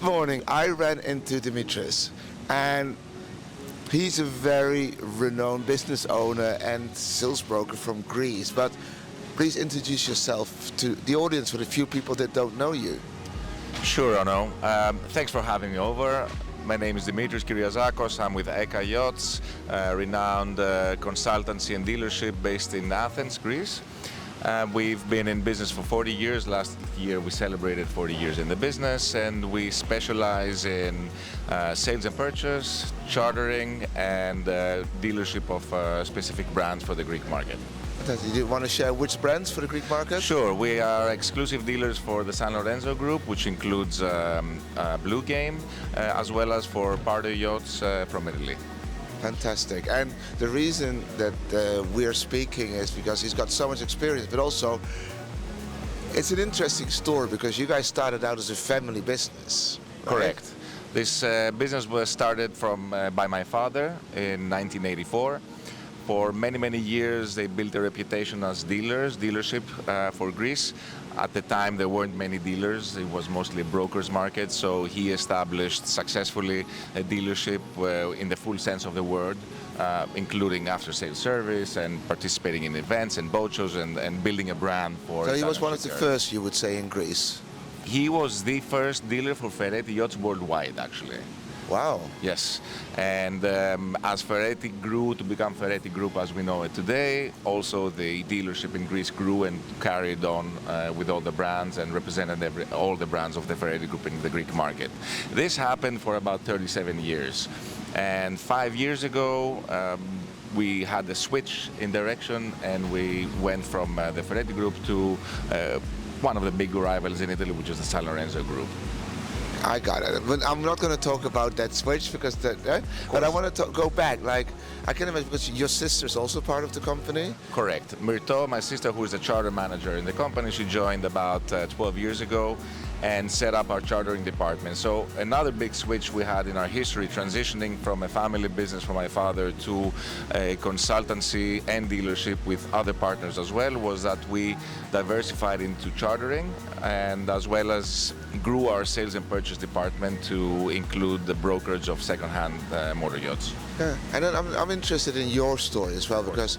morning I ran into Dimitris, and he's a very renowned business owner and sales broker from Greece. But please introduce yourself to the audience for the few people that don't know you. Sure, Ono. Thanks for having me over. My name is Dimitris Kyriazakos. I'm with EKKA YACHTS, renowned consultancy and dealership based in Athens, Greece. We've been in business for 40 years. Last year we celebrated 40 years in the business, and we specialize in sales and purchase, chartering, and dealership of specific brands for the Greek market. Do you want to share which brands for the Greek market? Sure, we are exclusive dealers for the San Lorenzo group, which includes Blue Game, as well as for Pardo Yachts from Italy. Fantastic. And the reason that we are speaking is because he's got so much experience, but also it's an interesting story because you guys started out as a family business. Right? Correct. This business was started by my father in 1984. For many, many years, they built a reputation as dealership for Greece. At the time, there weren't many dealers. It was mostly a broker's market, so he established successfully a dealership in the full sense of the word, including after-sales service and participating in events and boat shows and building a brand for... So he was one of the first, you would say, in Greece? He was the first dealer for Ferretti yachts worldwide, actually. Wow. Yes, and as Ferretti grew to become Ferretti Group as we know it today, also the dealership in Greece grew and carried on with all the brands and represented all the brands of the Ferretti Group in the Greek market. This happened for about 37 years, and 5 years ago we had a switch in direction, and we went from the Ferretti Group to one of the big rivals in Italy, which is the San Lorenzo Group. I got it. But I'm not going to talk about that switch because but I want to go back. Like, I can imagine because your sister's also part of the company. Correct. Myrto, my sister, who is the charter manager in the company, she joined about 12 years ago and set up our chartering department. So another big switch we had in our history, transitioning from a family business from my father to a consultancy and dealership with other partners as well, was that we diversified into chartering and as well as grew our sales and purchase department to include the brokerage of second-hand motor yachts. Yeah, and then I'm interested in your story as well, because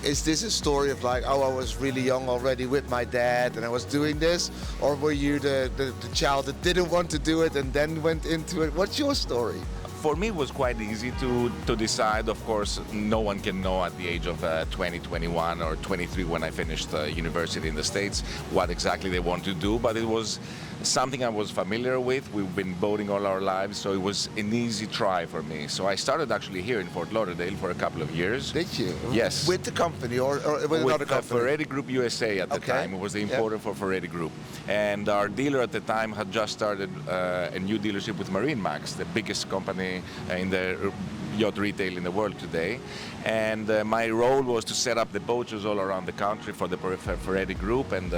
is this a story of like, oh, I was really young already with my dad and I was doing this? Or were you the child that didn't want to do it and then went into it? What's your story? For me, it was quite easy to decide. Of course, no one can know at the age of 20, 21 or 23 when I finished university in the States what exactly they want to do, but it was something I was familiar with. We've been boating all our lives, so it was an easy try for me. So I started actually here in Fort Lauderdale for a couple of years. Did you? Yes. With the company or with another company? Ferretti Group USA at the time. It was the importer for Ferretti Group. And our dealer at the time had just started a new dealership with MarineMax, the biggest company in the yacht retail in the world today. And my role was to set up the boat shows all around the country for the Ferretti Group and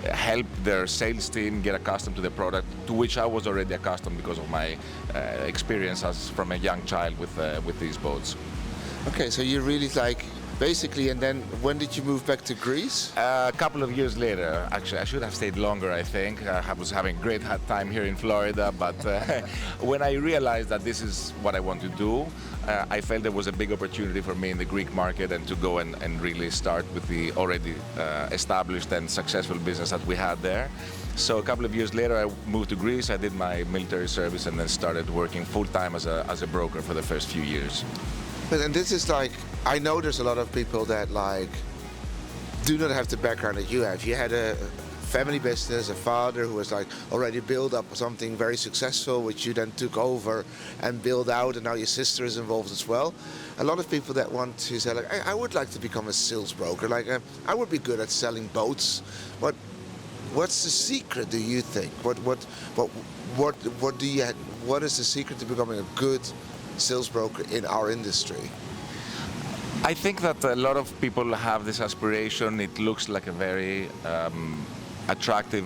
help their sales team get accustomed to the product, to which I was already accustomed because of my experience as from a young child with these boats. Okay, so you really like basically, and then when did you move back to Greece? A couple of years later. Actually, I should have stayed longer, I think. I was having a great time here in Florida, but when I realized that this is what I want to do, I felt there was a big opportunity for me in the Greek market and to go and really start with the already established and successful business that we had there. So a couple of years later, I moved to Greece, I did my military service and then started working full-time as a broker for the first few years. And this is like, I know there's a lot of people that like do not have the background that you have. You had a family business, a father who was like already built up something very successful, which you then took over and built out, and now your sister is involved as well. A lot of people that want to say like, I would like to become a sales broker. Like I would be good at selling boats. What's the secret, do you think? What is the secret to becoming a good sales broker in our industry? I think that a lot of people have this aspiration. It looks like a very attractive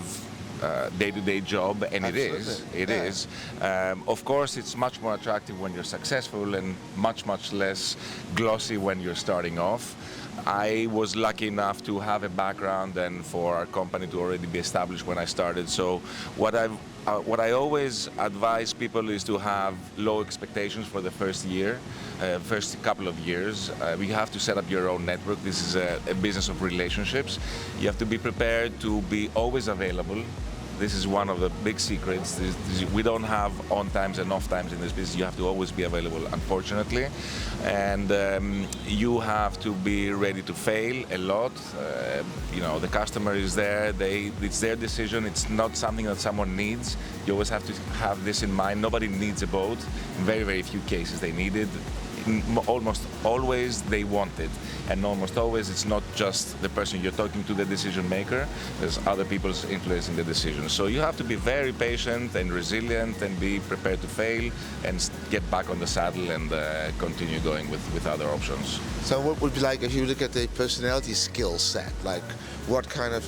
day-to-day job, and Absolutely. it is. Of course, it's much more attractive when you're successful and much less glossy when you're starting off. I was lucky enough to have a background and for our company to already be established when I started. So what I always advise people is to have low expectations for the first year, first couple of years. You have to set up your own network. This is a business of relationships. You have to be prepared to be always available. This is one of the big secrets. We don't have on times and off times in this business. You have to always be available, unfortunately. And you have to be ready to fail a lot. You know, the customer is there. It's their decision. It's not something that someone needs. You always have to have this in mind. Nobody needs a boat. In very, very few cases they need it. Almost always they want it, and almost always it's not just the person you're talking to, the decision maker. There's other people's influence in the decision. So you have to be very patient and resilient and be prepared to fail and get back on the saddle and continue going with other options. So what would be like if you look at the personality skill set, like what kind of,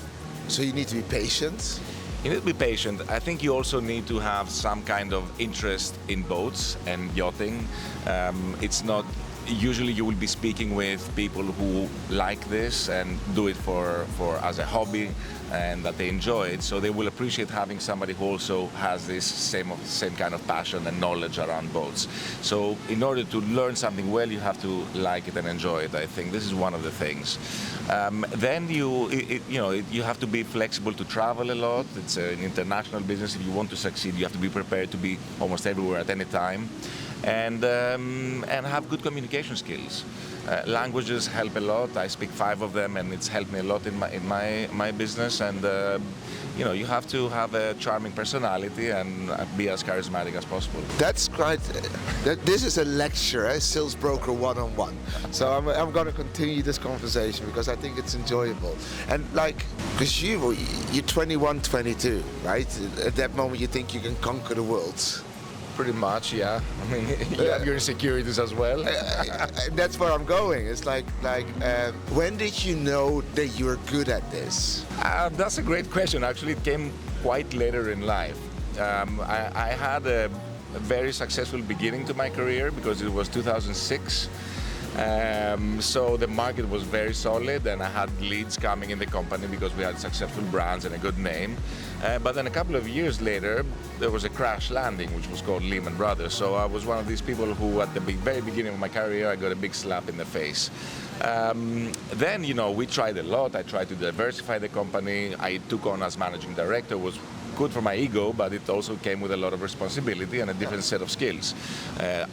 so you need to be patient? You need to be patient. I think you also need to have some kind of interest in boats and yachting. It's not, usually you will be speaking with people who like this and do it for as a hobby and that they enjoy it. So they will appreciate having somebody who also has this same kind of passion and knowledge around boats. So in order to learn something well, you have to like it and enjoy it. I think this is one of the things. Then you have to be flexible to travel a lot. It's an international business. If you want to succeed, you have to be prepared to be almost everywhere at any time, and have good communication skills. Languages help a lot. I speak 5 of them, and it's helped me a lot in my business. And you have to have a charming personality and be as charismatic as possible. That's quite. This is a lecture, sales broker one-on-one. So I'm going to continue this conversation because I think it's enjoyable. And like, because you're 21, 22, right? At that moment, you think you can conquer the world. Pretty much, yeah. I mean, you have your insecurities as well. That's where I'm going. It's like when did you know that you were good at this? That's a great question. Actually, it came quite later in life. I had a very successful beginning to my career because it was 2006. So the market was very solid and I had leads coming in the company because we had successful brands and a good name. But then a couple of years later, there was a crash landing, which was called Lehman Brothers. So I was one of these people who at the very beginning of my career, I got a big slap in the face. Then, we tried a lot. I tried to diversify the company. I took on as managing director, was good for my ego, but it also came with a lot of responsibility and a different set of skills,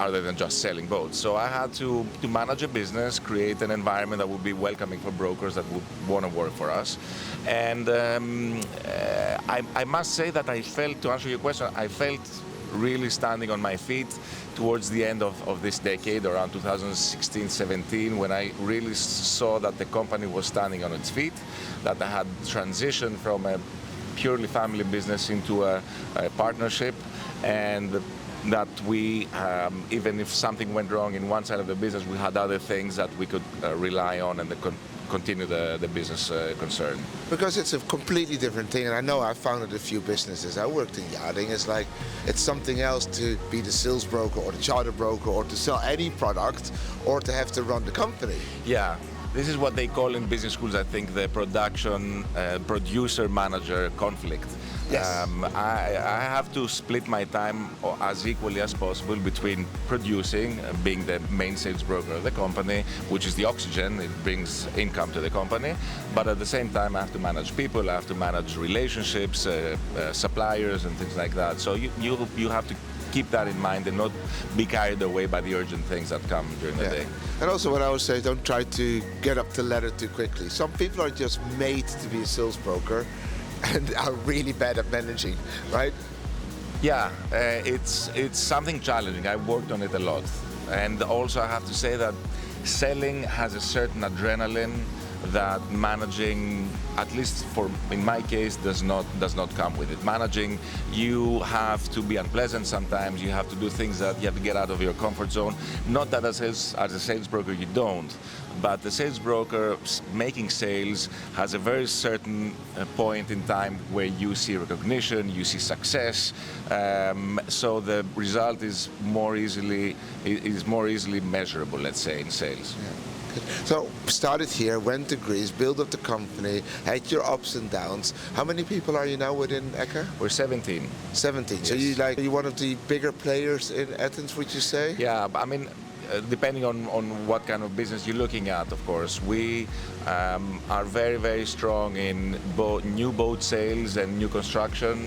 other than just selling boats. So I had to manage a business, create an environment that would be welcoming for brokers that would want to work for us. And I must say that I felt, to answer your question, I felt really standing on my feet towards the end of this decade, around 2016-17, when I really saw that the company was standing on its feet, that I had transitioned from a purely family business into a partnership, and that we, even if something went wrong in one side of the business, we had other things that we could rely on and continue the business concern. Because it's a completely different thing, and I know I founded a few businesses. I worked in yachting. It's something else to be the sales broker or the charter broker or to sell any product or to have to run the company. Yeah. This is what they call in business schools, I think, the producer-manager conflict. Yes. I have to split my time as equally as possible between producing, being the main sales broker of the company, which is the oxygen, it brings income to the company, but at the same time I have to manage people, I have to manage relationships, suppliers and things like that. So you have to keep that in mind and not be carried away by the urgent things that come during the day. And also what I would say, don't try to get up the ladder too quickly. Some people are just made to be a sales broker and are really bad at managing, right? Yeah, it's something challenging. I worked on it a lot. And also I have to say that selling has a certain adrenaline that managing, at least in my case, does not come with it. Managing, you have to be unpleasant sometimes. You have to do things that you have to get out of your comfort zone. Not that as a sales broker you don't, but the sales broker making sales has a very certain point in time where you see recognition, you see success. So the result is more easily measurable, let's say, in sales. Yeah. So started here, went to Greece, built up the company, had your ups and downs. How many people are you now within EKKA? We're 17. 17. Yes. So you're one of the bigger players in Athens, would you say? Yeah, I mean, depending on what kind of business you're looking at, of course. We are very, very strong in new boat sales and new construction.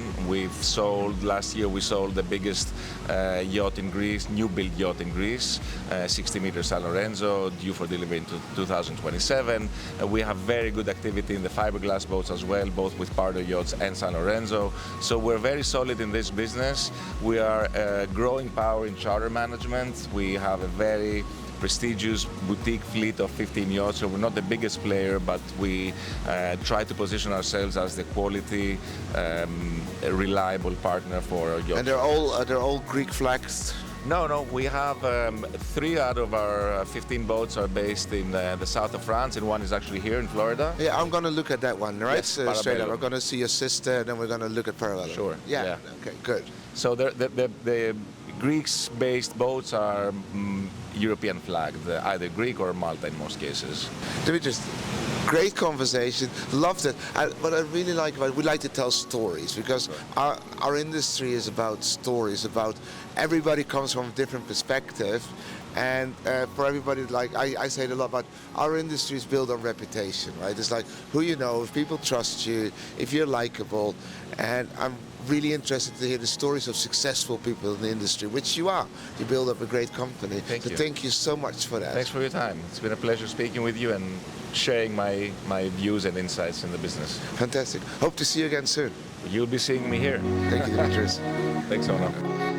Last year we sold the biggest yacht in Greece, new build yacht in Greece, 60-meter San Lorenzo, due for delivery in 2027. We have very good activity in the fiberglass boats as well, both with Pardo yachts and San Lorenzo. So we're very solid in this business. We are a growing power in charter management. We have a very prestigious boutique fleet of 15 yachts, so we're not the biggest player, but we try to position ourselves as the quality, reliable partner for yachts. And they're all Greek flags? No, we have 3 out of our 15 boats are based in the south of France, and one is actually here in Florida. Yeah, I'm going to look at that one, right? Yes, Straight up. I'm going to see your sister, and then we're going to look at Parallel. Sure. Yeah. Okay, good. So the Greeks-based boats are European flagged, either Greek or Malta in most cases. Dimitris, great conversation. Loved it. What I really like about it, we like to tell stories because our industry is about stories, about everybody comes from a different perspective. And for everybody, like I say it a lot, but our industry is built on reputation, right? It's like who you know, if people trust you, if you're likable. And I'm really interested to hear the stories of successful people in the industry, which you are. You build up a great company. Thank you. Thank you so much for that. Thanks for your time. It's been a pleasure speaking with you and sharing my views and insights in the business. Fantastic. Hope to see you again soon. You'll be seeing me here. Thank you, Dimitris. Thanks, Ona.